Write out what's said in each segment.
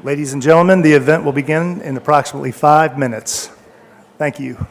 Ladies and gentlemen, the event will begin in approximately 5 minutes. Thank you.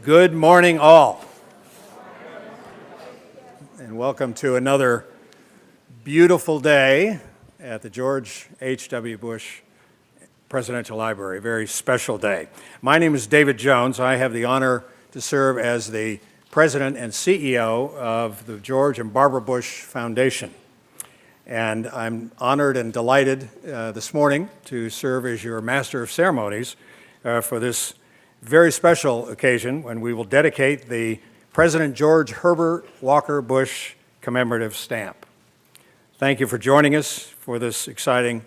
Good morning, all, and welcome to another beautiful day at the George H.W. Bush Presidential Library, a very special day. My name is David Jones. I have the honor to serve as the President and CEO of the George and Barbara Bush Foundation. And I'm honored and delighted this morning to serve as your Master of Ceremonies for this very special occasion when we will dedicate the President George Herbert Walker Bush Commemorative Stamp. Thank you for joining us for this exciting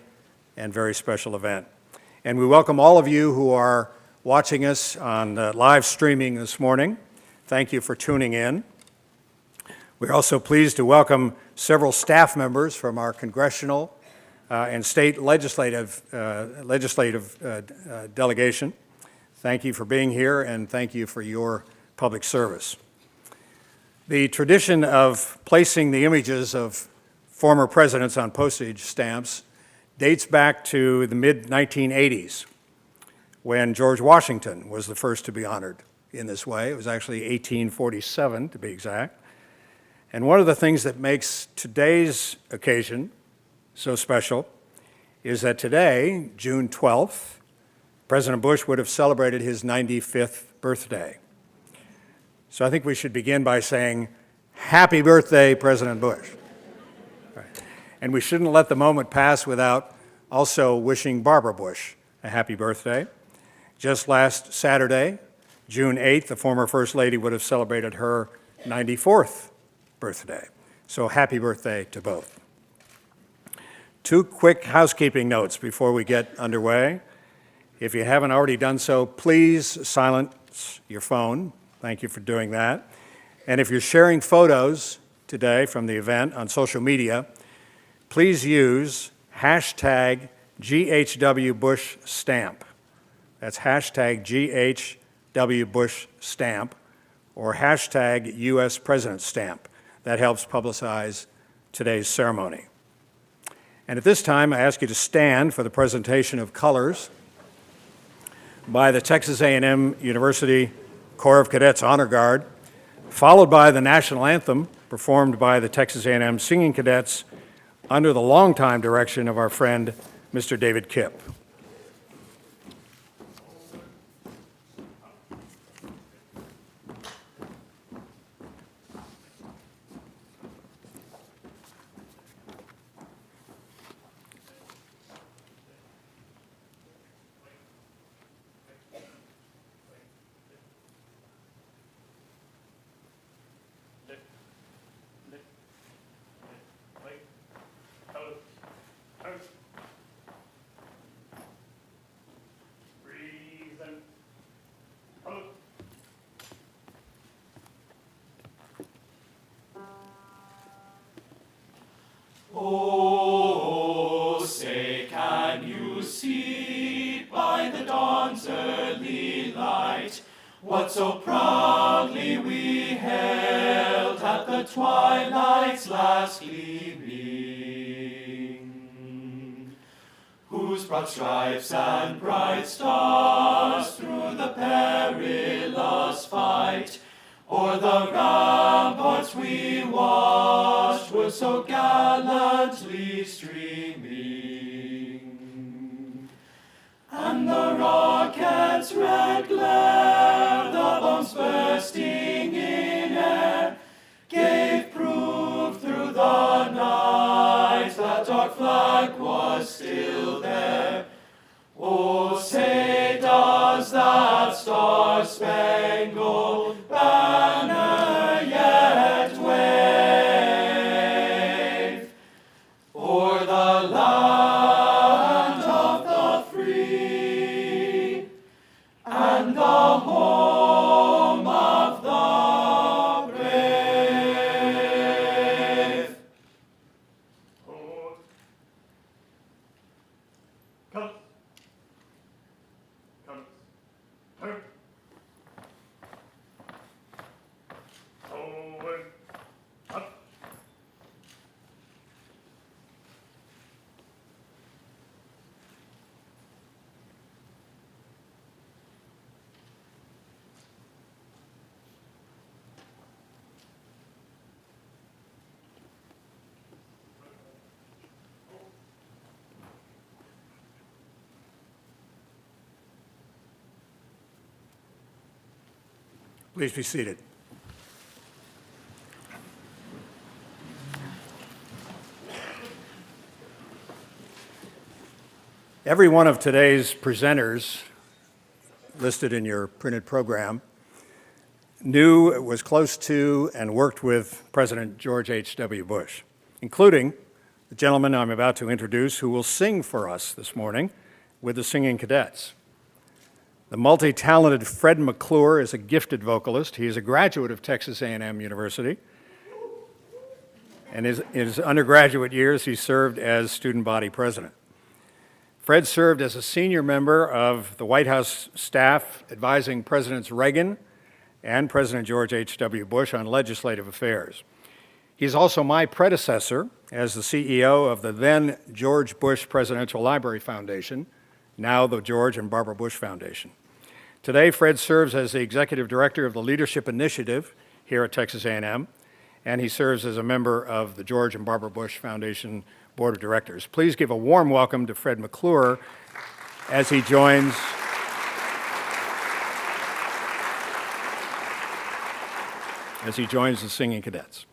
and very special event. And we welcome all of you who are watching us on live streaming this morning. Thank you for tuning in. We're also pleased to welcome several staff members from our congressional and state legislative delegation. Thank you for being here, and thank you for your public service. The tradition of placing the images of former presidents on postage stamps dates back to the mid-1980s, when George Washington was the first to be honored in this way. It was actually 1847, to be exact. And one of the things that makes today's occasion so special is that today, June 12th, President Bush would have celebrated his 95th birthday. So I think we should begin by saying, Happy birthday, President Bush. Right. And we shouldn't let the moment pass without also wishing Barbara Bush a happy birthday. Just last Saturday, June 8th, the former First Lady would have celebrated her 94th birthday. So happy birthday to both. Two quick housekeeping notes before we get underway. If you haven't already done so, please silence your phone. Thank you for doing that. And if you're sharing photos today from the event on social media, please use hashtag GHWBushStamp. That's hashtag GHWBushStamp or hashtag US President Stamp. That helps publicize today's ceremony. And at this time, I ask you to stand for the presentation of colors by the Texas A&M University Corps of Cadets Honor Guard, followed by the national anthem performed by the Texas A&M Singing Cadets under the longtime direction of our friend, Mr. David Kipp. Oh, say, can you see by the dawn's early light what so proudly we hailed at the twilight's last gleaming, whose broad stripes and bright stars through the perilous fight o'er the ramparts we watched were so gallantly streaming. And the rocket's red glare, the bombs bursting in air, gave proof through the night that our flag was still there. Oh, say, does that star-spangled banner yet wave o'er the land of the free and the home of the brave? Come. Turn. Forward. Up. Please be seated. Every one of today's presenters listed in your printed program knew, was close to, and worked with President George H.W. Bush, including the gentleman I'm about to introduce who will sing for us this morning with the Singing Cadets. The multi-talented Fred McClure is a gifted vocalist. He is a graduate of Texas A&M University. And in his undergraduate years, he served as student body president. Fred served as a senior member of the White House staff advising Presidents Reagan and President George H.W. Bush on legislative affairs. He's also my predecessor as the CEO of the then George Bush Presidential Library Foundation, now the George and Barbara Bush Foundation. Today, Fred serves as the executive director of the Leadership Initiative here at Texas A&M, and he serves as a member of the George and Barbara Bush Foundation Board of Directors. Please give a warm welcome to Fred McClure as he joins as he joins the singing cadets.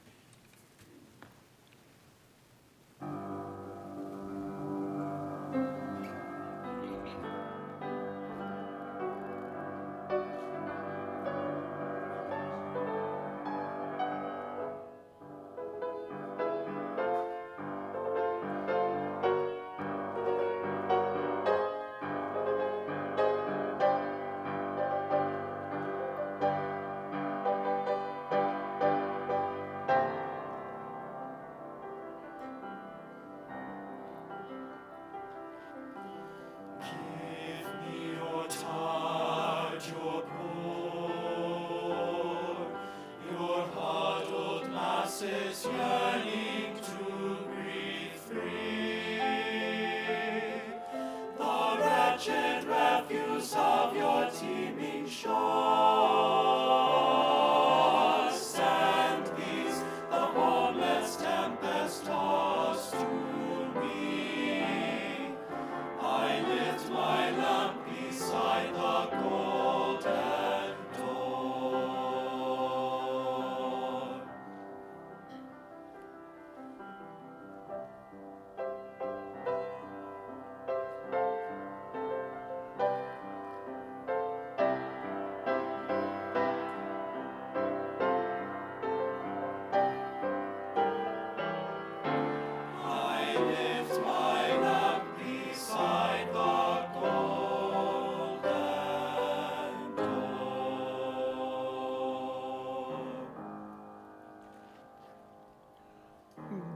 Give me your touch, your pour, your huddled masses yearning to breathe free. The wretched refuse of your teeming shores. Send these, the homeless tempest-tossed to me. I lift my lamp beside the golden door. I lift my lamp beside the golden door.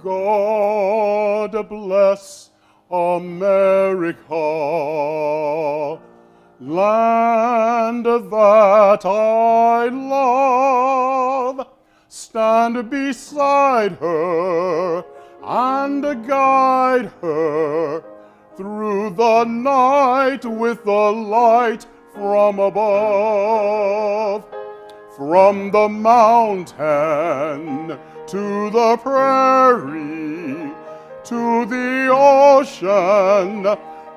God bless America, land that I love. Stand beside her and guide her through the night with the light from above. From the mountain to the prairie, to the ocean,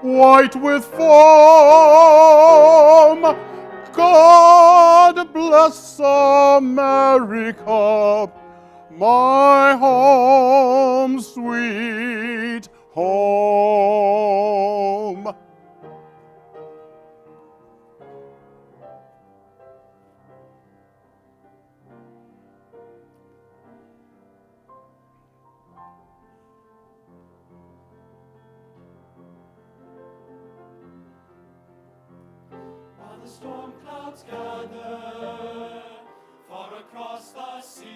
white with foam. God bless America, my home, sweet home. While the storm clouds gather far across the sea,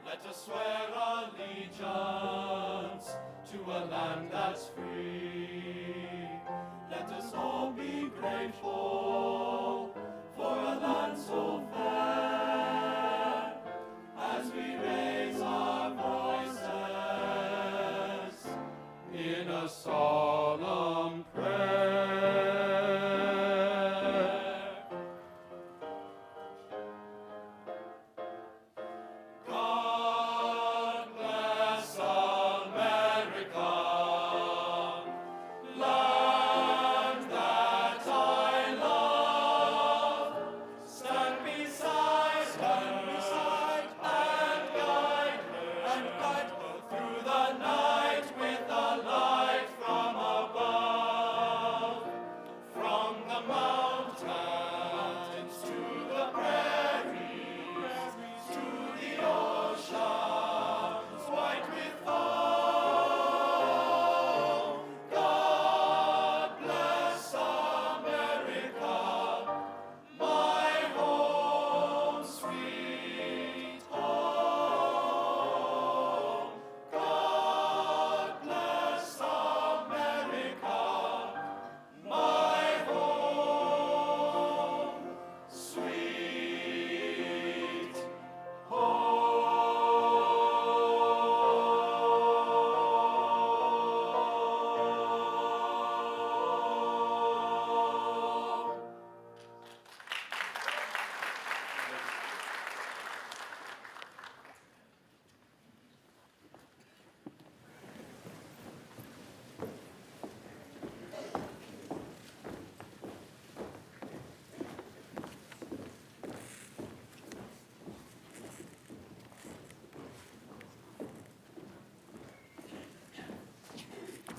let us swear allegiance to a land that's free. Let us all be grateful for a land so fair, as we raise our voices in a solemn prayer. God bless America, land that I love. Stand beside, and guide her through the night with the light from above.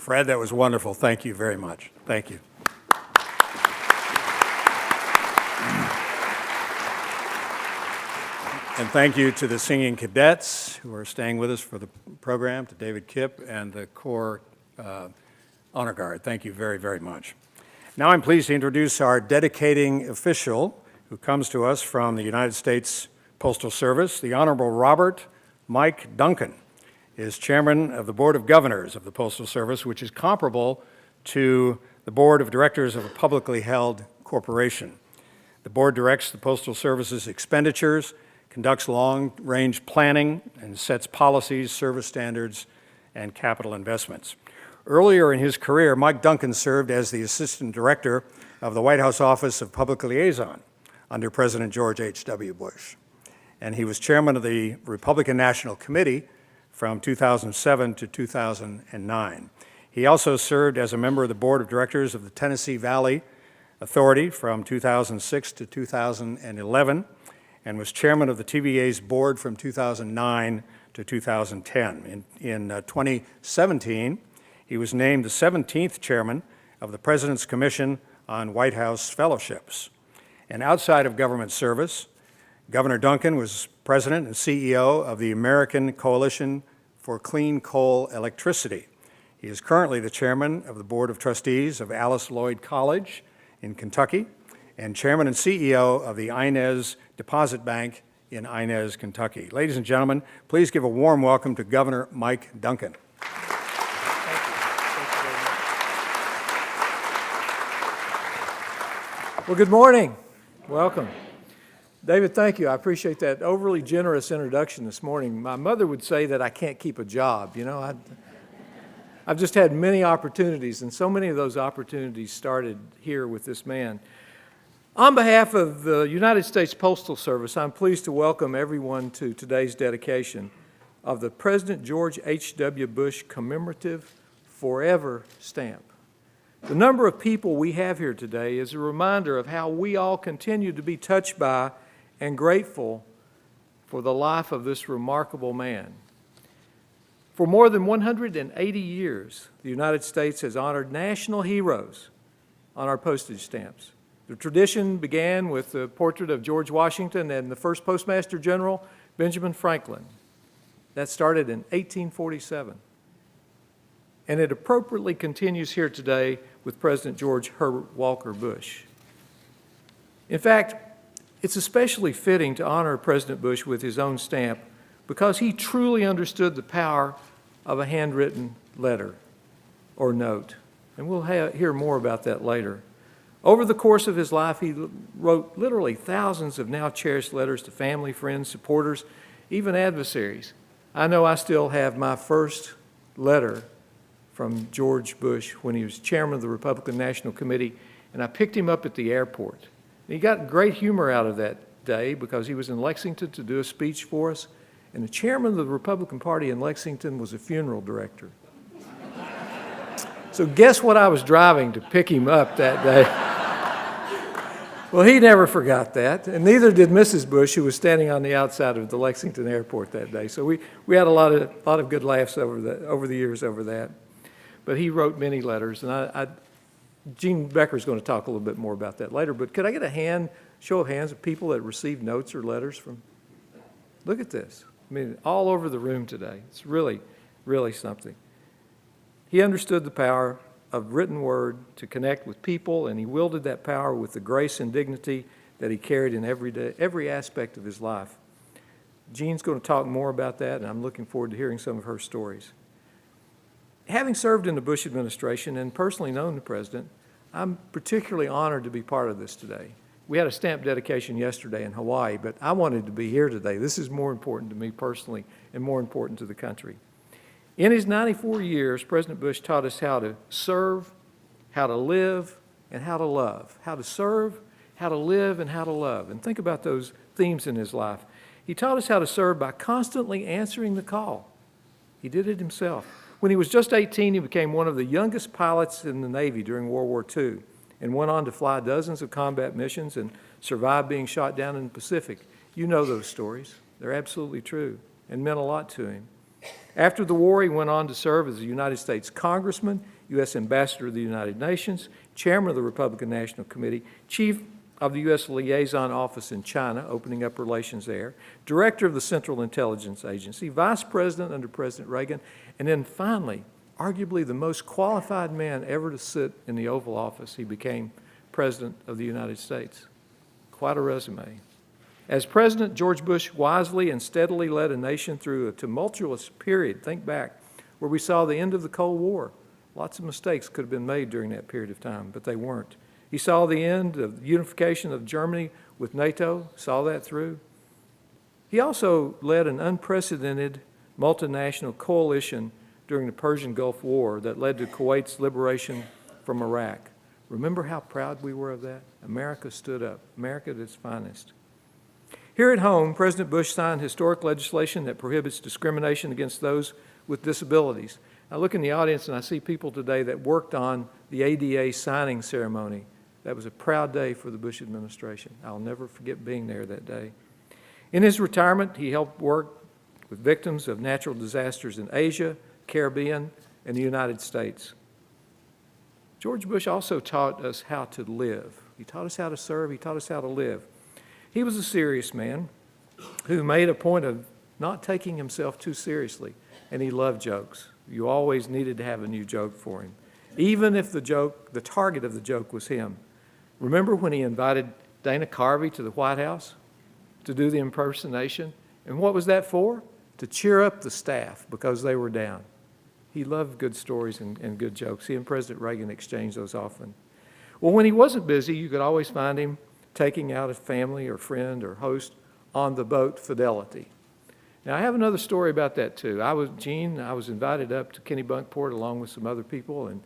Fred, that was wonderful. Thank you very much. Thank you. And thank you to the singing cadets who are staying with us for the program, to David Kipp and the Corps Honor Guard. Thank you very, very much. Now I'm pleased to introduce our dedicating official who comes to us from the United States Postal Service, the Honorable Robert Mike Duncan is chairman of the Board of Governors of the Postal Service, which is comparable to the Board of Directors of a publicly held corporation. The board directs the Postal Service's expenditures, conducts long-range planning, and sets policies, service standards, and capital investments. Earlier in his career, Mike Duncan served as the Assistant Director of the White House Office of Public Liaison under President George H.W. Bush. And he was chairman of the Republican National Committee from 2007 to 2009. He also served as a member of the Board of Directors of the Tennessee Valley Authority from 2006 to 2011, and was chairman of the TVA's board from 2009 to 2010. In 2017, he was named the 17th chairman of the President's Commission on White House Fellowships. And outside of government service, Governor Duncan was president and CEO of the American Coalition for Clean Coal Electricity. He is currently the chairman of the Board of Trustees of Alice Lloyd College in Kentucky, and chairman and CEO of the Inez Deposit Bank in Inez, Kentucky. Ladies and gentlemen, please give a warm welcome to Governor Mike Duncan. Well, good morning. Welcome. David, thank you. I appreciate that overly generous introduction this morning. My mother would say that I can't keep a job. You know, I've just had many opportunities, and so many of those opportunities started here with this man. On behalf of the United States Postal Service, I'm pleased to welcome everyone to today's dedication of the President George H.W. Bush Commemorative Forever Stamp. The number of people we have here today is a reminder of how we all continue to be touched by and grateful for the life of this remarkable man. For more than 180 years, the United States has honored national heroes on our postage stamps. The tradition began with the portrait of George Washington and the first Postmaster General, Benjamin Franklin. That started in 1847. And it appropriately continues here today with President George Herbert Walker Bush. In fact, it's especially fitting to honor President Bush with his own stamp because he truly understood the power of a handwritten letter or note. And we'll hear more about that later. Over the course of his life, he wrote literally thousands of now cherished letters to family, friends, supporters, even adversaries. I know I still have my first letter from George Bush when he was chairman of the Republican National Committee, and I picked him up at the airport. And he got great humor out of that day because he was in Lexington to do a speech for us, and the chairman of the Republican Party in Lexington was a funeral director. So guess what I was driving to pick him up that day? Well, he never forgot that, and neither did Mrs. Bush, who was standing on the outside of the Lexington airport that day. So we had a lot of good laughs over the years over that. But he wrote many letters, and Gene Becker's going to talk a little bit more about that later. But could I get a show of hands of people that received notes or letters from? Look at this. I mean, all over the room today. It's really, really something. He understood the power of written word to connect with people, and he wielded that power with the grace and dignity that he carried in every aspect of his life. Jean's going to talk more about that, and I'm looking forward to hearing some of her stories. Having served in the Bush administration and personally known the president, I'm particularly honored to be part of this today. We had a stamp dedication yesterday in Hawaii, but I wanted to be here today. This is more important to me personally and more important to the country. In his 94 years, President Bush taught us how to serve, how to live, and how to love. How to serve, how to live, and how to love. And think about those themes in his life. He taught us how to serve by constantly answering the call. He did it himself. When he was just 18, he became one of the youngest pilots in the Navy during World War II and went on to fly dozens of combat missions and survive being shot down in the Pacific. You know those stories. They're absolutely true and meant a lot to him. After the war, he went on to serve as a United States Congressman, U.S. Ambassador to the United Nations, Chairman of the Republican National Committee, Chief of the U.S. Liaison Office in China, opening up relations there, Director of the Central Intelligence Agency, Vice President under President Reagan, and then finally, arguably the most qualified man ever to sit in the Oval Office, he became President of the United States. Quite a resume. As president, George Bush wisely and steadily led a nation through a tumultuous period, think back, where we saw the end of the Cold War. Lots of mistakes could have been made during that period of time, but they weren't. He saw the end of the unification of Germany with NATO, saw that through. He also led an unprecedented multinational coalition during the Persian Gulf War that led to Kuwait's liberation from Iraq. Remember how proud we were of that? America stood up, America at its finest. Here at home, President Bush signed historic legislation that prohibits discrimination against those with disabilities. I look in the audience and I see people today that worked on the ADA signing ceremony. That was a proud day for the Bush administration. I'll never forget being there that day. In his retirement, he helped work with victims of natural disasters in Asia, Caribbean, and the United States. George Bush also taught us how to live. He taught us how to serve. He taught us how to live. He was a serious man who made a point of not taking himself too seriously, and he loved jokes. You always needed to have a new joke for him, even if the target of the joke was him. Remember when he invited Dana Carvey to the White House to do the impersonation? And what was that for? To cheer up the staff because they were down. He loved good stories and good jokes. He and President Reagan exchanged those often. Well, when he wasn't busy, you could always find him taking out a family or friend or host on the boat Fidelity. Now, I have another story about that, too. I was invited up to Kennebunkport along with some other people, and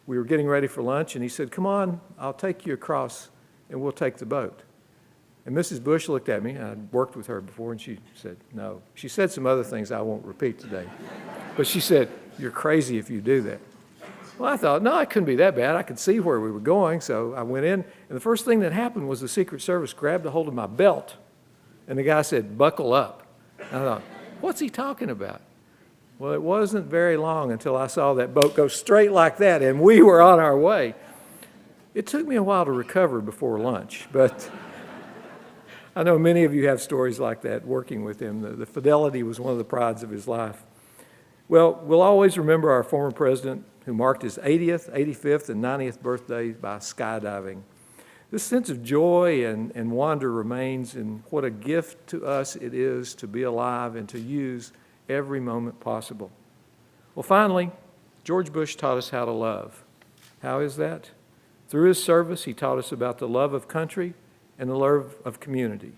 we were getting ready for lunch, and he said, "Come on, I'll take you across, and we'll take the boat." And Mrs. Bush looked at me. I'd worked with her before, and she said, "No." She said some other things I won't repeat today. But she said, "You're crazy if you do that." Well, I thought, no, it couldn't be that bad. I could see where we were going, so I went in, and the first thing that happened was the Secret Service grabbed a hold of my belt, and the guy said, "Buckle up." And I thought, what's he talking about? Well, it wasn't very long until I saw that boat go straight like that, and we were on our way. It took me a while to recover before lunch, but I know many of you have stories like that working with him. The Fidelity was one of the prides of his life. Well, we'll always remember our former president who marked his 80th, 85th, and 90th birthdays by skydiving. This sense of joy and wonder remains, and what a gift to us it is to be alive and to use every moment possible. Well, finally, George Bush taught us how to love. How is that? Through his service, he taught us about the love of country and the love of community.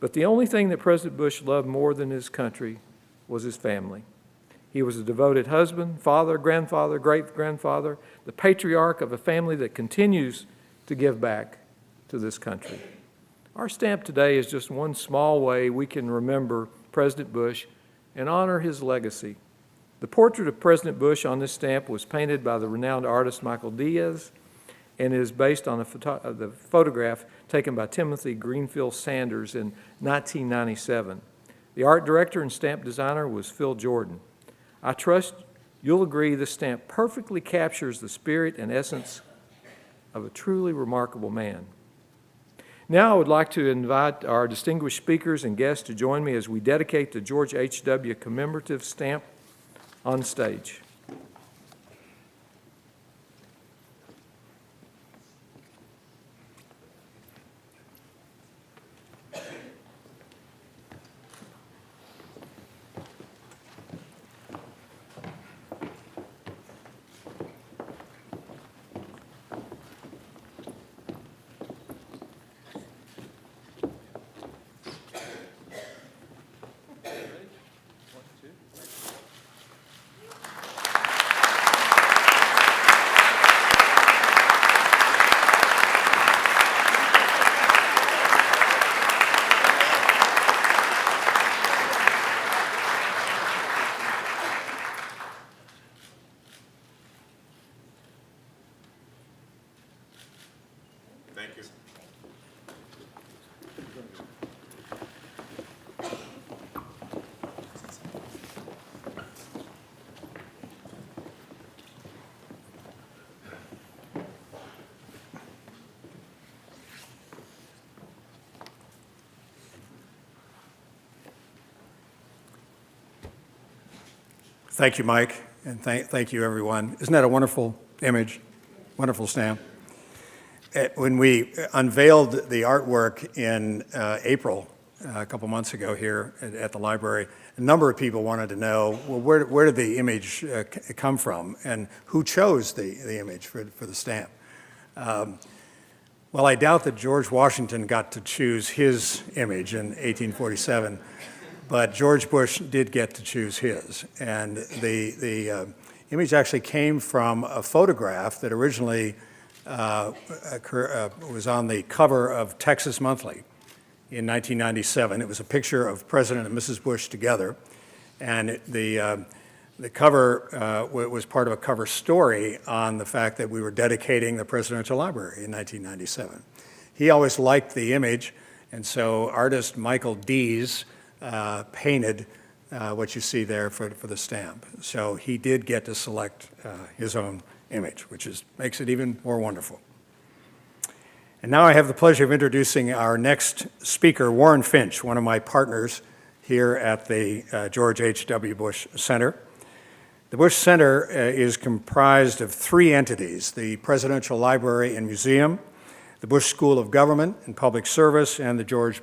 But the only thing that President Bush loved more than his country was his family. He was a devoted husband, father, grandfather, great-grandfather, the patriarch of a family that continues to give back to this country. Our stamp today is just one small way we can remember President Bush and honor his legacy. The portrait of President Bush on this stamp was painted by the renowned artist Michael Diaz and is based on the photograph taken by Timothy Greenfield Sanders in 1997. The art director and stamp designer was Phil Jordan. I trust you'll agree this stamp perfectly captures the spirit and essence of a truly remarkable man. Now I would like to invite our distinguished speakers and guests to join me as we dedicate the George H.W. Commemorative stamp on stage. Thank you. Thank you, Mike, and thank you, everyone. Isn't that a wonderful image? Wonderful stamp. When we unveiled the artwork in April, a couple months ago here at the library, a number of people wanted to know, well, where did the image come from, and who chose the image for the stamp? Well, I doubt that George Washington got to choose his image in 1847, but George Bush did get to choose his. And the image actually came from a photograph that originally was on the cover of Texas Monthly in 1997. It was a picture of President and Mrs. Bush together, and the cover was part of a cover story on the fact that we were dedicating the Presidential Library in 1997. He always liked the image, and so artist Michael Dees painted what you see there for the stamp. So he did get to select his own image, which makes it even more wonderful. And now I have the pleasure of introducing our next speaker, Warren Finch, one of my partners here at the George H.W. Bush Center. The Bush Center is comprised of three entities: the Presidential Library and Museum, the Bush School of Government and Public Service, and the George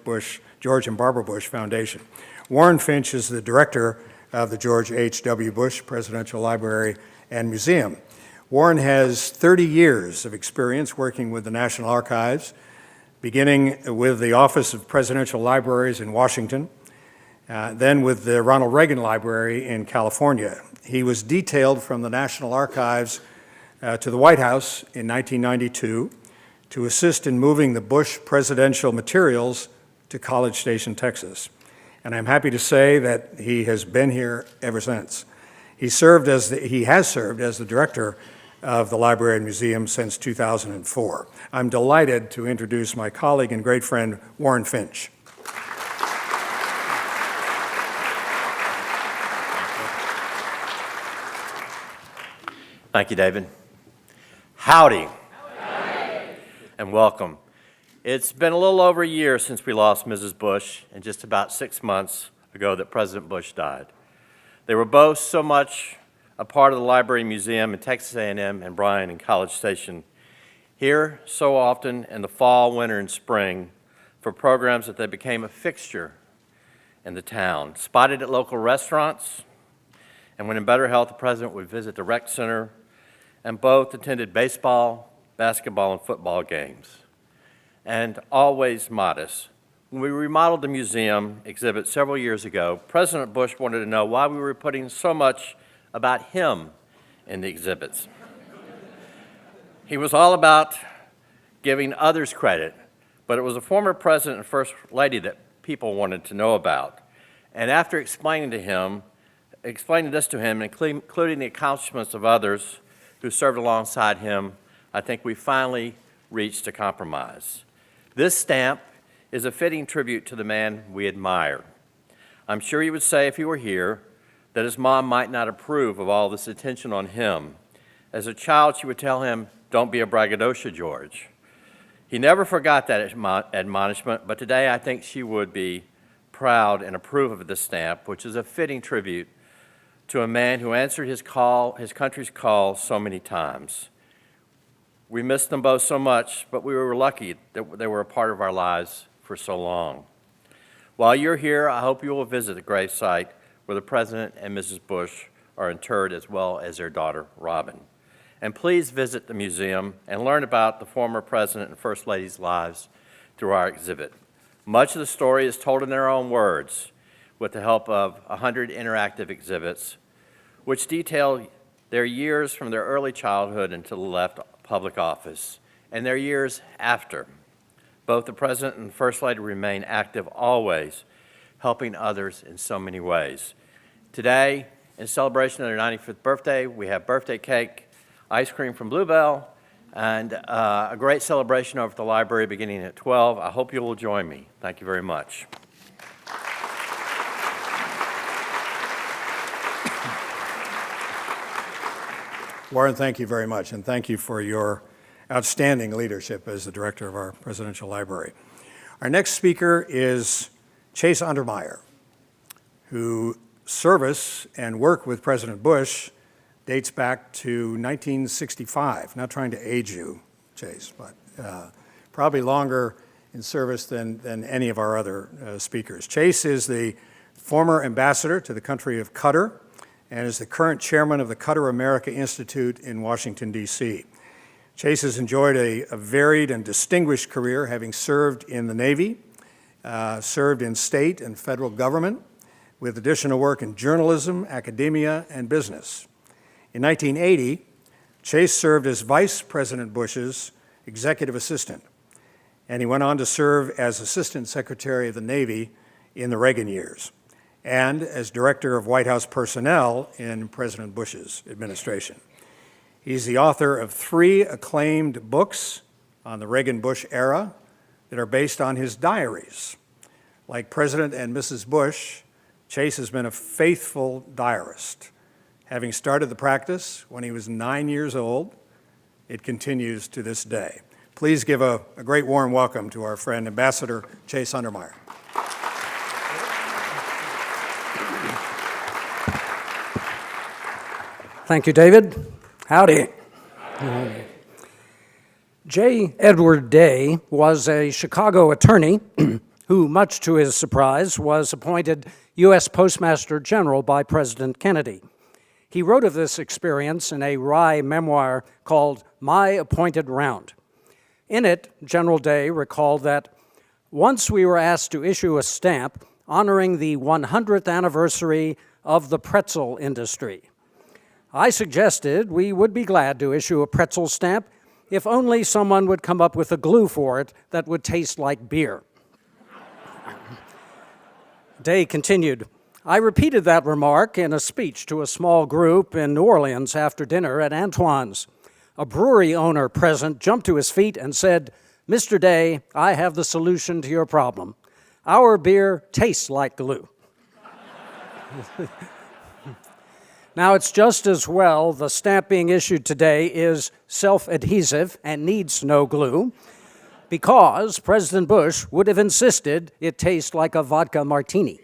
and Barbara Bush Foundation. Warren Finch is the director of the George H.W. Bush Presidential Library and Museum. Warren has 30 years of experience working with the National Archives, beginning with the Office of Presidential Libraries in Washington, then with the Ronald Reagan Library in California. He was detailed from the National Archives to the White House in 1992 to assist in moving the Bush presidential materials to College Station, Texas. And I'm happy to say that he has been here ever since. He has served as the director of the Library and Museum since 2004. I'm delighted to introduce my colleague and great friend, Warren Finch. Thank you, David. Howdy. Howdy. And welcome. It's been a little over a year since we lost Mrs. Bush, and just about 6 months ago that President Bush died. They were both so much a part of the Library and Museum in Texas A&M and Bryan and College Station. Here so often in the fall, winter, and spring for programs that they became a fixture in the town. Spotted at local restaurants, and when in better health, the president would visit the rec center, and both attended baseball, basketball, and football games. And always modest. When we remodeled the museum exhibit several years ago, President Bush wanted to know why we were putting so much about him in the exhibits. He was all about giving others credit, but it was a former president and first lady that people wanted to know about. And after explaining this to him, including the accomplishments of others who served alongside him, I think we finally reached a compromise. This stamp is a fitting tribute to the man we admire. I'm sure he would say if he were here that his mom might not approve of all this attention on him. As a child, she would tell him, "Don't be a braggadocio, George." He never forgot that admonishment, but today I think she would be proud and approve of this stamp, which is a fitting tribute to a man who answered his country's call so many times. We missed them both so much, but we were lucky that they were a part of our lives for so long. While you're here, I hope you will visit the gravesite where the President and Mrs. Bush are interred, as well as their daughter, Robin. And please visit the museum and learn about the former President and First Lady's lives through our exhibit. Much of the story is told in their own words, with the help of 100 interactive exhibits, which detail their years from their early childhood until the left public office, and their years after. Both the President and First Lady remain active always, helping others in so many ways. Today, in celebration of their 95th birthday, we have birthday cake, ice cream from Bluebell, and a great celebration over at the library beginning at 12. I hope you will join me. Thank you very much. Warren, thank you very much, and thank you for your outstanding leadership as the director of our Presidential Library. Our next speaker is Chase Untermeyer, who service and work with President Bush dates back to 1965. Not trying to age you, Chase, but probably longer in service than any of our other speakers. Chase is the former ambassador to the country of Qatar and is the current chairman of the Qatar America Institute in Washington, D.C. Chase has enjoyed a varied and distinguished career, having served in the Navy, served in state and federal government, with additional work in journalism, academia, and business. In 1980, Chase served as Vice President Bush's executive assistant, and he went on to serve as Assistant Secretary of the Navy in the Reagan years, and as Director of White House Personnel in President Bush's administration. He's the author of 3 acclaimed books on the Reagan-Bush era that are based on his diaries. Like President and Mrs. Bush, Chase has been a faithful diarist. Having started the practice when he was 9 years old, it continues to this day. Please give a great warm welcome to our friend, Ambassador Chase Untermeyer. Thank you, David. Howdy. J. Edward Day was a Chicago attorney who, much to his surprise, was appointed U.S. Postmaster General by President Kennedy. He wrote of this experience in a wry memoir called My Appointed Round. In it, General Day recalled that once we were asked to issue a stamp honoring the 100th anniversary of the pretzel industry. I suggested we would be glad to issue a pretzel stamp if only someone would come up with a glue for it that would taste like beer. Day continued, I repeated that remark in a speech to a small group in New Orleans after dinner at Antoine's. A brewery owner present jumped to his feet and said, Mr. Day, I have the solution to your problem. Our beer tastes like glue. Now, it's just as well the stamp being issued today is self-adhesive and needs no glue, because President Bush would have insisted it taste like a vodka martini.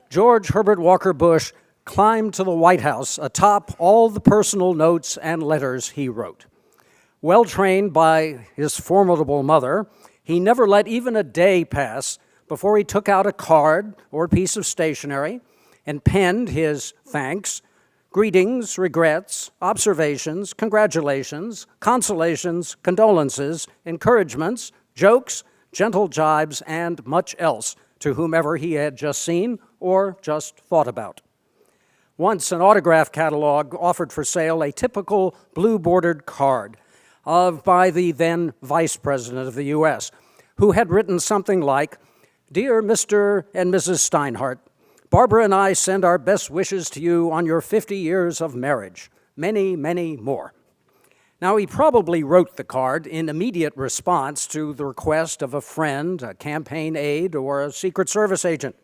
George Herbert Walker Bush climbed to the White House atop all the personal notes and letters he wrote. Well trained by his formidable mother, he never let even a day pass before he took out a card or a piece of stationery and penned his thanks, greetings, regrets, observations, congratulations, consolations, condolences, encouragements, jokes, gentle jibes, and much else to whomever he had just seen or just thought about. Once, an autograph catalog offered for sale a typical blue-bordered card by the then Vice President of the U.S., who had written something like, Dear Mr. and Mrs. Steinhardt, Barbara and I send our best wishes to you on your 50 years of marriage. Many, many more. Now, he probably wrote the card in immediate response to the request of a friend, a campaign aide, or a Secret Service agent.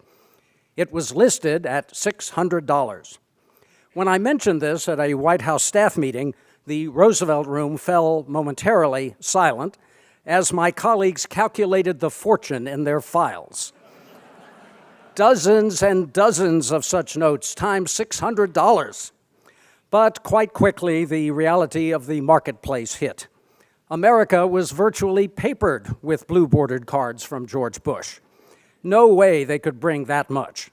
It was listed at $600. When I mentioned this at a White House staff meeting, the Roosevelt room fell momentarily silent as my colleagues calculated the fortune in their files. Dozens and dozens of such notes times $600. But quite quickly, the reality of the marketplace hit. America was virtually papered with blue-bordered cards from George Bush. No way they could bring that much.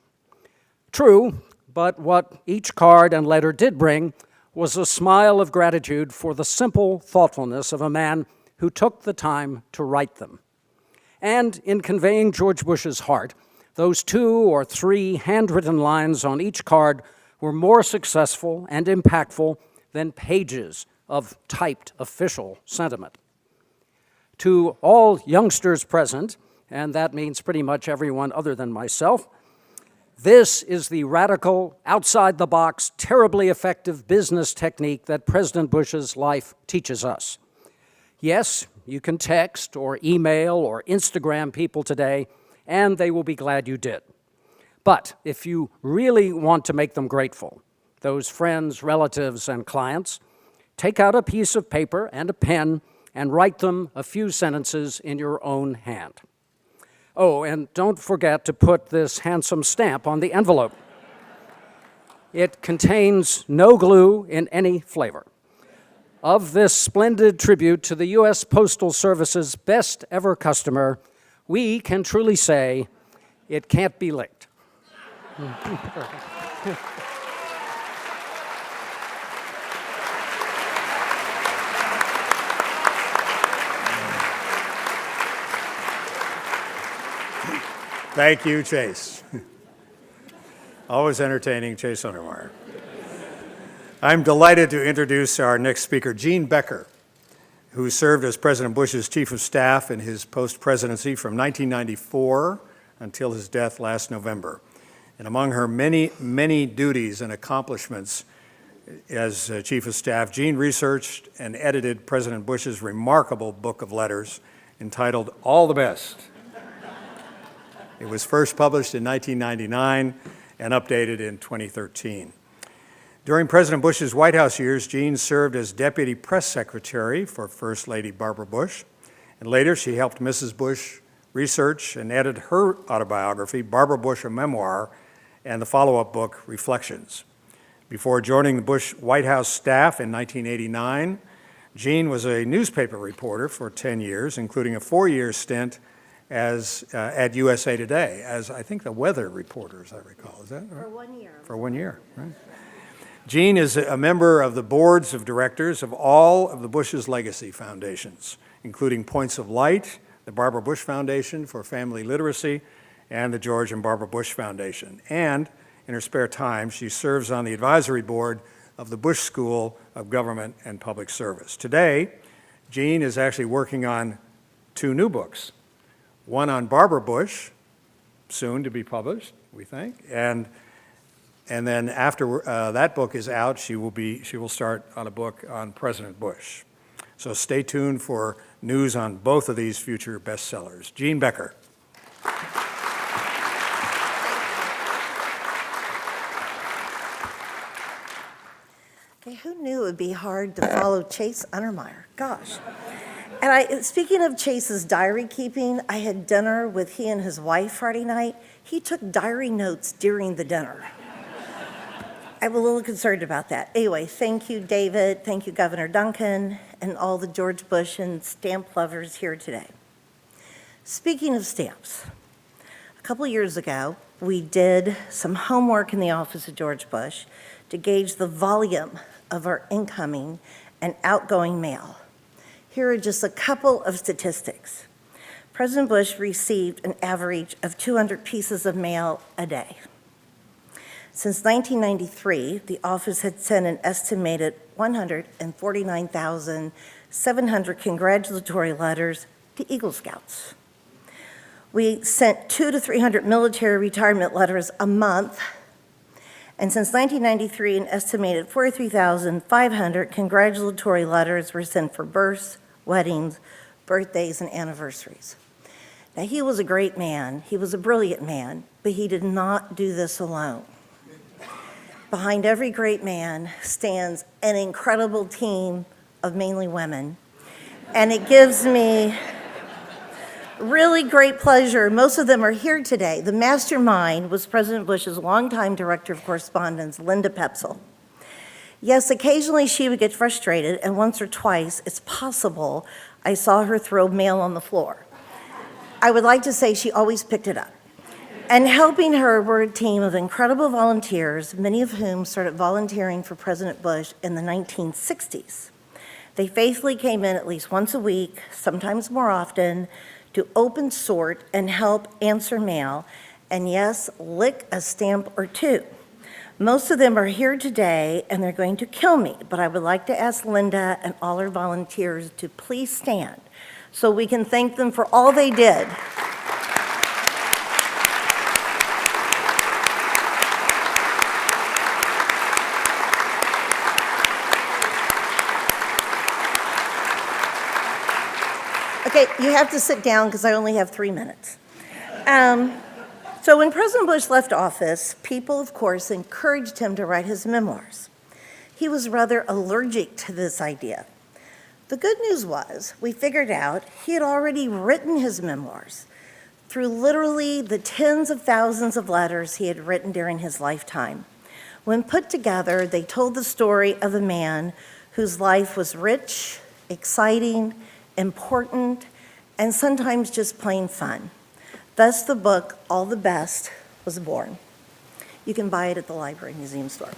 True, but what each card and letter did bring was a smile of gratitude for the simple thoughtfulness of a man who took the time to write them. And in conveying George Bush's heart, those 2 or 3 handwritten lines on each card were more successful and impactful than pages of typed official sentiment. To all youngsters present, and that means pretty much everyone other than myself, this is the radical, outside-the-box, terribly effective business technique that President Bush's life teaches us. Yes, you can text or email or Instagram people today, and they will be glad you did. But if you really want to make them grateful, those friends, relatives, and clients, take out a piece of paper and a pen and write them a few sentences in your own hand. Oh, and don't forget to put this handsome stamp on the envelope. It contains no glue in any flavor. Of this splendid tribute to the U.S. Postal Service's best ever customer, we can truly say it can't be licked. Thank you, Chase. Always entertaining, Chase Untermeyer. I'm delighted to introduce our next speaker, Gene Becker, who served as President Bush's Chief of Staff in his post-presidency from 1994 until his death last November. And among her many, many duties and accomplishments as Chief of Staff, Gene researched and edited President Bush's remarkable book of letters entitled All the Best. It was first published in 1999 and updated in 2013. During President Bush's White House years, Gene served as Deputy Press Secretary for First Lady Barbara Bush, and later she helped Mrs. Bush research and edit her autobiography, Barbara Bush, a Memoir, and the follow-up book, Reflections. Before joining the Bush White House staff in 1989, Gene was a newspaper reporter for 10 years, including a 4-year stint at USA Today as, I think, the weather reporter, as I recall. Is that right? For 1 year. For 1 year, right. Gene is a member of the boards of directors of all of the Bush's legacy foundations, including Points of Light, the Barbara Bush Foundation for Family Literacy, and the George and Barbara Bush Foundation. And in her spare time, she serves on the advisory board of the Bush School of Government and Public Service. Today, Gene is actually working on 2 new books. One on Barbara Bush, soon to be published, we think, and then after that book is out, she will start on a book on President Bush. So stay tuned for news on both of these future bestsellers. Gene Becker. Okay, who knew it would be hard to follow Chase Untermeyer? Gosh. And speaking of Chase's diary keeping, I had dinner with he and his wife Friday night. He took diary notes during the dinner. I'm a little concerned about that. Anyway, thank you, David. Thank you, Governor Duncan, and all the George Bush and stamp lovers here today. Speaking of stamps, a couple years ago, we did some homework in the office of George Bush to gauge the volume of our incoming and outgoing mail. Here are just a couple of statistics. President Bush received an average of 200 pieces of mail a day. Since 1993, the office had sent an estimated 149,700 congratulatory letters to Eagle Scouts. We sent 200 to 300 military retirement letters a month, and since 1993, an estimated 43,500 congratulatory letters were sent for births, weddings, birthdays, and anniversaries. Now, he was a great man. He was a brilliant man, but he did not do this alone. Behind every great man stands an incredible team of mainly women, and it gives me really great pleasure. Most of them are here today. The mastermind was President Bush's longtime director of correspondence, Linda Pepsel. Yes, occasionally she would get frustrated, and once or twice, it's possible, I saw her throw mail on the floor. I would like to say she always picked it up. And helping her were a team of incredible volunteers, many of whom started volunteering for President Bush in the 1960s. They faithfully came in at least once a week, sometimes more often, to open, sort, and help answer mail, and yes, lick a stamp or two. Most of them are here today, and they're going to kill me, but I would like to ask Linda and all her volunteers to please stand so we can thank them for all they did. Okay, you have to sit down because I only have 3 minutes. So when President Bush left office, people, of course, encouraged him to write his memoirs. He was rather allergic to this idea. The good news was we figured out he had already written his memoirs through literally the tens of thousands of letters he had written during his lifetime. When put together, they told the story of a man whose life was rich, exciting, important, and sometimes just plain fun. Thus, the book, All the Best, was born. You can buy it at the library museum store.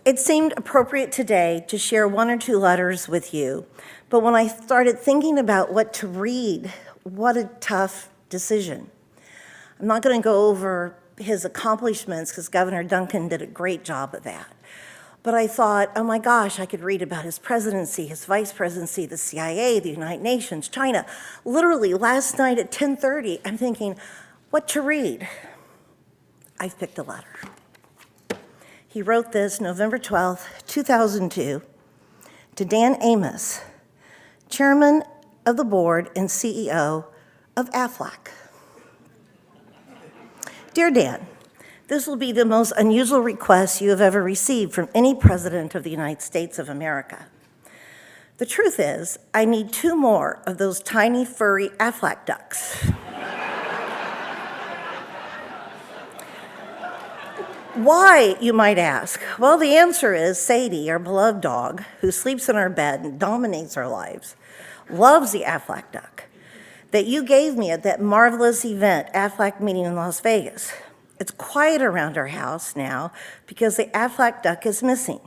It seemed appropriate today to share one or two letters with you, but when I started thinking about what to read, what a tough decision. I'm not going to go over his accomplishments because Governor Duncan did a great job of that. But I thought, oh my gosh, I could read about his presidency, his vice presidency, the CIA, the United Nations, China. Literally, last night at 10:30, I'm thinking, what to read? I've picked a letter. He wrote this November 12th, 2002, to Dan Amos, chairman of the board and CEO of AFLAC. Dear Dan, this will be the most unusual request you have ever received from any president of the United States of America. The truth is, I need 2 more of those tiny, furry AFLAC ducks. Why, you might ask? Well, the answer is Sadie, our beloved dog, who sleeps in our bed and dominates our lives, loves the Aflac duck that you gave me at that marvelous event, Aflac meeting in Las Vegas. It's quiet around our house now because the Aflac duck is missing.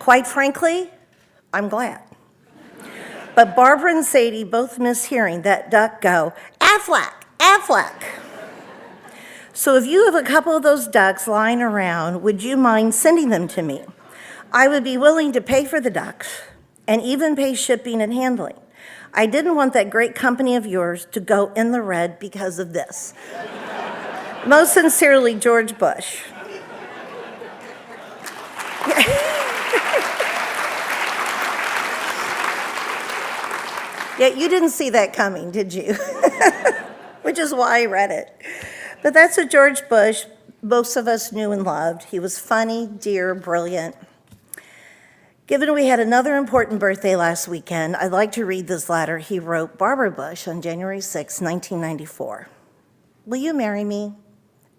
Quite frankly, I'm glad. But Barbara and Sadie both miss hearing that duck go, Aflac, Aflac. So if you have a couple of those ducks lying around, would you mind sending them to me? I would be willing to pay for the ducks and even pay shipping and handling. I didn't want that great company of yours to go in the red because of this. Most sincerely, George Bush. Yeah, you didn't see that coming, did you? Which is why I read it. But that's a George Bush most of us knew and loved. He was funny, dear, brilliant. Given we had another important birthday last weekend, I'd like to read this letter he wrote Barbara Bush on January 6, 1994. Will you marry me?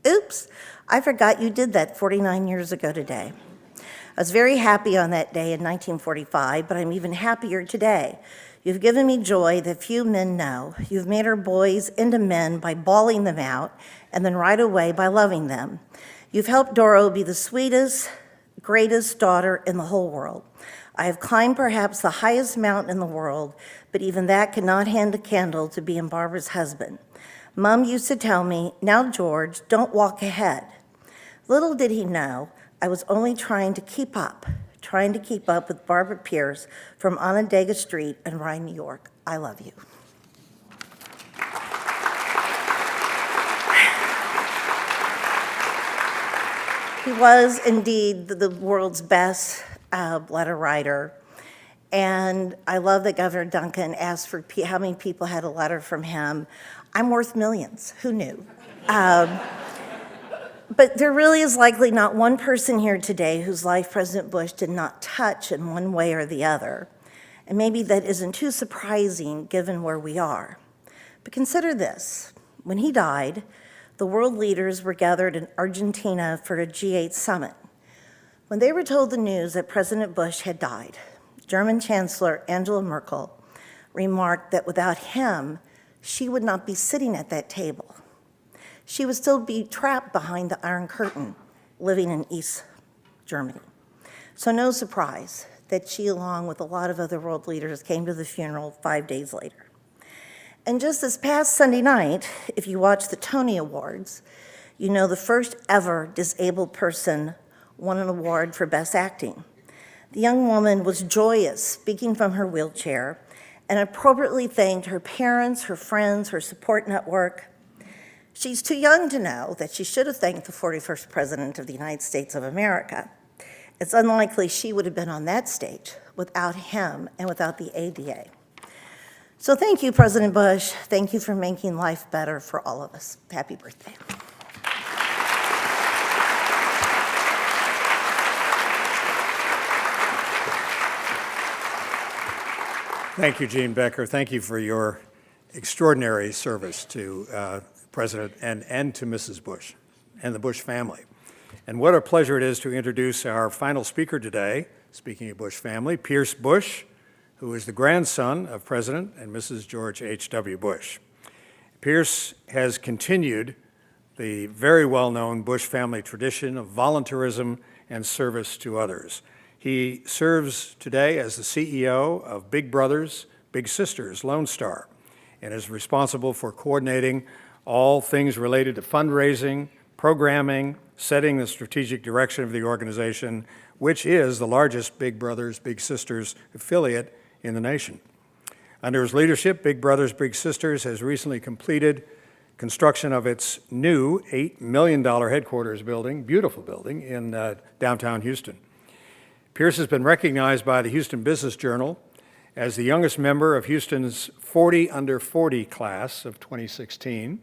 Oops, I forgot you did that 49 years ago today. I was very happy on that day in 1945, but I'm even happier today. You've given me joy that few men know. You've made our boys into men by bawling them out, and then right away by loving them. You've helped Doro be the sweetest, greatest daughter in the whole world. I have climbed perhaps the highest mountain in the world, but even that could not hand a candle to being Barbara's husband. Mom used to tell me, now George, don't walk ahead. Little did he know, I was only trying to keep up with Barbara Pierce from Onondaga Street in Rye, New York. I love you. He was indeed the world's best letter writer. And I love that Governor Duncan asked for how many people had a letter from him. I'm worth millions. Who knew? But there really is likely not one person here today whose life President Bush did not touch in one way or the other. And maybe that isn't too surprising given where we are. But consider this. When he died, the world leaders were gathered in Argentina for a G8 summit. When they were told the news that President Bush had died, German Chancellor Angela Merkel remarked that without him, she would not be sitting at that table. She would still be trapped behind the Iron Curtain, living in East Germany. So no surprise that she, along with a lot of other world leaders, came to the funeral 5 days later. And just this past Sunday night, if you watch the Tony Awards, you know the first ever disabled person won an award for Best Acting. The young woman was joyous, speaking from her wheelchair, and appropriately thanked her parents, her friends, her support network. She's too young to know that she should have thanked the 41st President of the United States of America. It's unlikely she would have been on that stage without him and without the ADA. So thank you, President Bush. Thank you for making life better for all of us. Happy birthday. Thank you, Jean Becker. Thank you for your extraordinary service to President and to Mrs. Bush and the Bush family. And what a pleasure it is to introduce our final speaker today, speaking of Bush family, Pierce Bush, who is the grandson of President and Mrs. George H.W. Bush. Pierce has continued the very well-known Bush family tradition of volunteerism and service to others. He serves today as the CEO of Big Brothers, Big Sisters, Lone Star, and is responsible for coordinating all things related to fundraising, programming, setting the strategic direction of the organization, which is the largest Big Brothers, Big Sisters affiliate in the nation. Under his leadership, Big Brothers Big Sisters has recently completed construction of its new $8 million headquarters building, beautiful building, in downtown Houston. Pierce has been recognized by the Houston Business Journal as the youngest member of Houston's 40 under 40 class of 2016.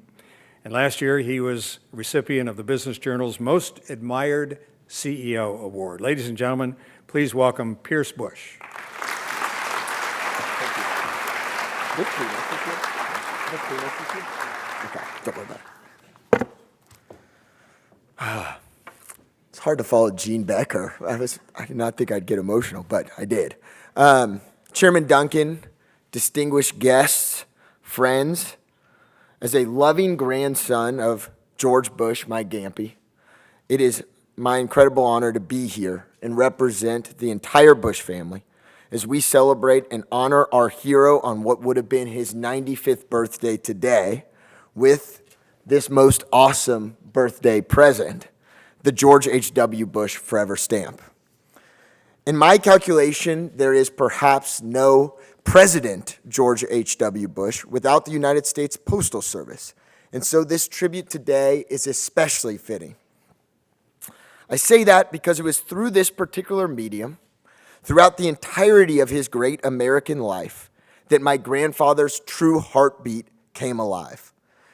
And last year, he was recipient of the Business Journal's Most Admired CEO Award. Ladies and gentlemen, please welcome Pierce Bush. Okay, don't worry about it. It's hard to follow Gene Becker. I did not think I'd get emotional, but I did. Chairman Duncan, distinguished guests, friends, as a loving grandson of George Bush, my Gampy, it is my incredible honor to be here and represent the entire Bush family as we celebrate and honor our hero on what would have been his 95th birthday today with this most awesome birthday present, the George H.W. Bush Forever Stamp. In my calculation, there is perhaps no President George H.W. Bush without the United States Postal Service, and so this tribute today is especially fitting. I say that because it was through this particular medium, throughout the entirety of his great American life, that my grandfather's true heartbeat came alive.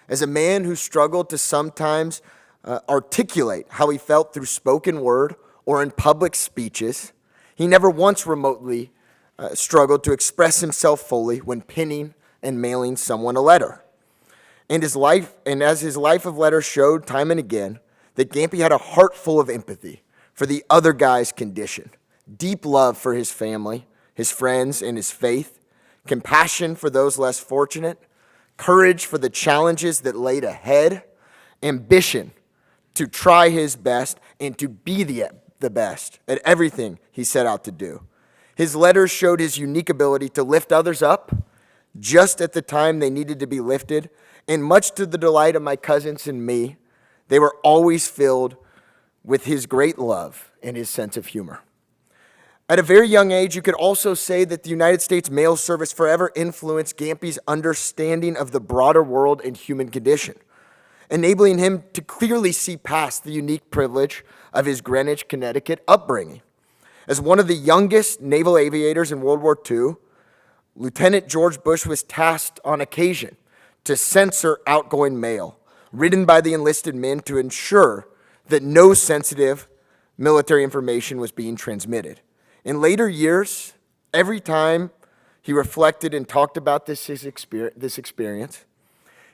As a man who struggled to sometimes articulate how he felt through spoken word or in public speeches, he never once remotely struggled to express himself fully when penning and mailing someone a letter. And as his life of letters showed time and again, that Gampy had a heart full of empathy for the other guy's condition, deep love for his family, his friends, and his faith, compassion for those less fortunate, courage for the challenges that laid ahead, ambition to try his best and to be the best at everything he set out to do. His letters showed his unique ability to lift others up just at the time they needed to be lifted, and much to the delight of my cousins and me, they were always filled with his great love and his sense of humor. At a very young age, you could also say that the United States Mail Service forever influenced Gampy's understanding of the broader world and human condition, enabling him to clearly see past the unique privilege of his Greenwich, Connecticut upbringing. As one of the youngest naval aviators in World War II, Lieutenant George Bush was tasked on occasion to censor outgoing mail, written by the enlisted men to ensure that no sensitive military information was being transmitted. In later years, every time he reflected and talked about this experience,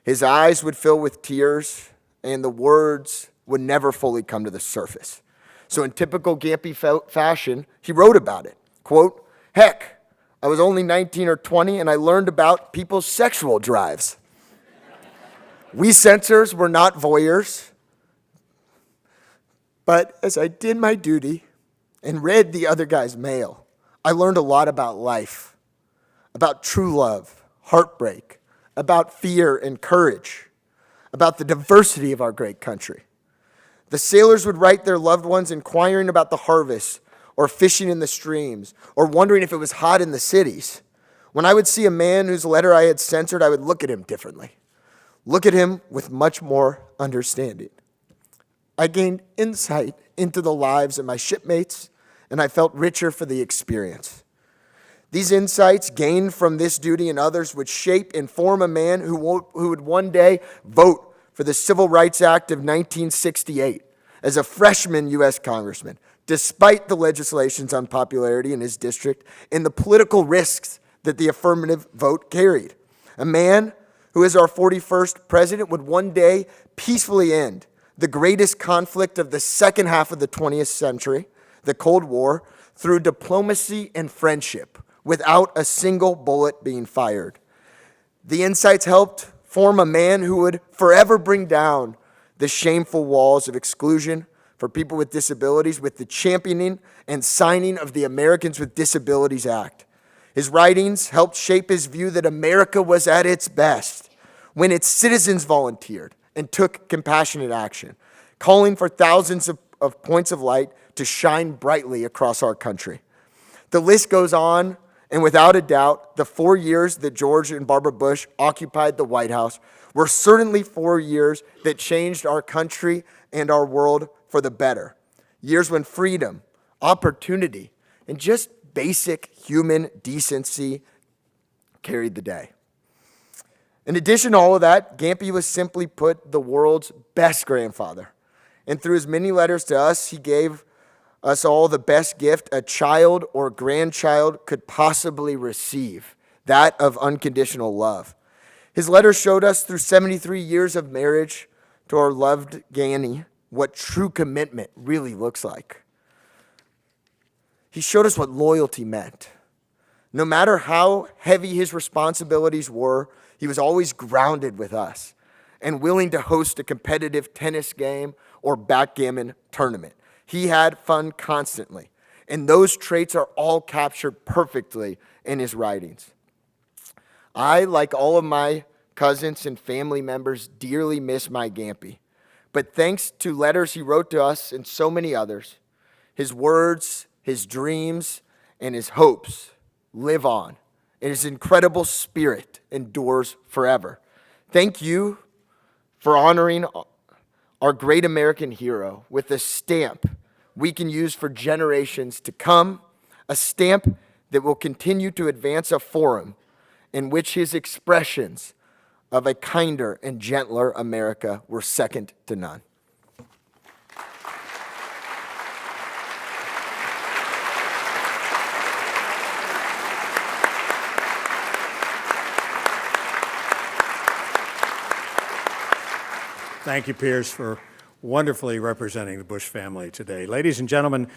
his eyes would fill with tears and the words would never fully come to the surface. So in typical Gampy fashion, he wrote about it. Quote, "Heck, I was only 19 or 20 and I learned about people's sexual drives. We censors were not voyeurs, but as I did my duty and read the other guy's mail, I learned a lot about life, about true love, heartbreak, about fear and courage, about the diversity of our great country. The sailors would write their loved ones inquiring about the harvest or fishing in the streams or wondering if it was hot in the cities. When I would see a man whose letter I had censored, I would look at him differently, look at him with much more understanding. I gained insight into the lives of my shipmates, and I felt richer for the experience. These insights gained from this duty and others would shape and form a man who would one day vote for the Civil Rights Act of 1968 as a freshman U.S. congressman, despite the legislation's unpopularity in his district and the political risks that the affirmative vote carried. A man who as our 41st president would one day peacefully end the greatest conflict of the second half of the 20th century, the Cold War, through diplomacy and friendship without a single bullet being fired. The insights helped form a man who would forever bring down the shameful walls of exclusion for people with disabilities with the championing and signing of the Americans with Disabilities Act. His writings helped shape his view that America was at its best when its citizens volunteered and took compassionate action, calling for thousands of points of light to shine brightly across our country. The list goes on, and without a doubt, the 4 years that George and Barbara Bush occupied the White House were certainly 4 years that changed our country and our world for the better. Years when freedom, opportunity, and just basic human decency carried the day. In addition to all of that, Gampy was simply put the world's best grandfather. And through his many letters to us, he gave us all the best gift a child or grandchild could possibly receive, that of unconditional love. His letters showed us through 73 years of marriage to our loved Ganny what true commitment really looks like. He showed us what loyalty meant. No matter how heavy his responsibilities were, he was always grounded with us and willing to host a competitive tennis game or backgammon tournament. He had fun constantly, and those traits are all captured perfectly in his writings. I, like all of my cousins and family members, dearly miss my Gampy. But thanks to letters he wrote to us and so many others, his words, his dreams, and his hopes live on, and his incredible spirit endures forever. Thank you for honoring our great American hero with a stamp we can use for generations to come, a stamp that will continue to advance a forum in which his expressions of a kinder and gentler America were second to none. Thank you, Pierce, for wonderfully representing the Bush family today. Ladies and gentlemen,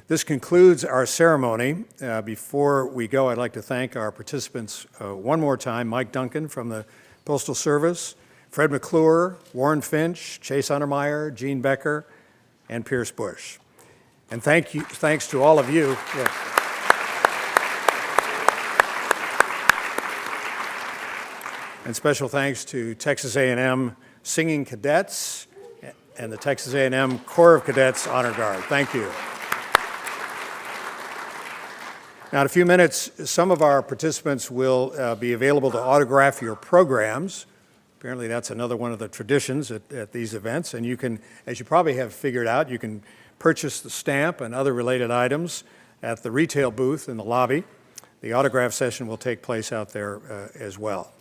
this concludes our ceremony. Before we go, I'd like to thank our participants one more time. Mike Duncan from the Postal Service, Fred McClure, Warren Finch, Chase Untermeyer, Gene Becker, and Pierce Bush. And thanks to all of you. Yes. And special thanks to Texas A&M Singing Cadets and the Texas A&M Corps of Cadets Honor Guard. Thank you. Now, in a few minutes, some of our participants will be available to autograph your programs. Apparently, that's another one of the traditions at these events. And you can, as you probably have figured out, you can purchase the stamp and other related items at the retail booth in the lobby. The autograph session will take place out there as well.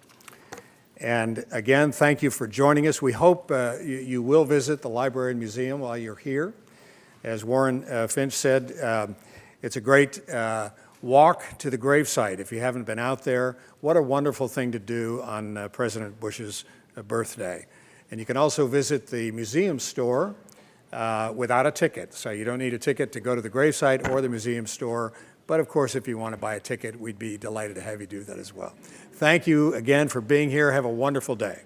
And again, thank you for joining us. We hope you will visit the library and museum while you're here. As Warren Finch said, it's a great walk to the gravesite. If you haven't been out there, what a wonderful thing to do on President Bush's birthday. And you can also visit the museum store without a ticket. So you don't need a ticket to go to the gravesite or the museum store. But of course, if you want to buy a ticket, we'd be delighted to have you do that as well. Thank you again for being here. Have a wonderful day.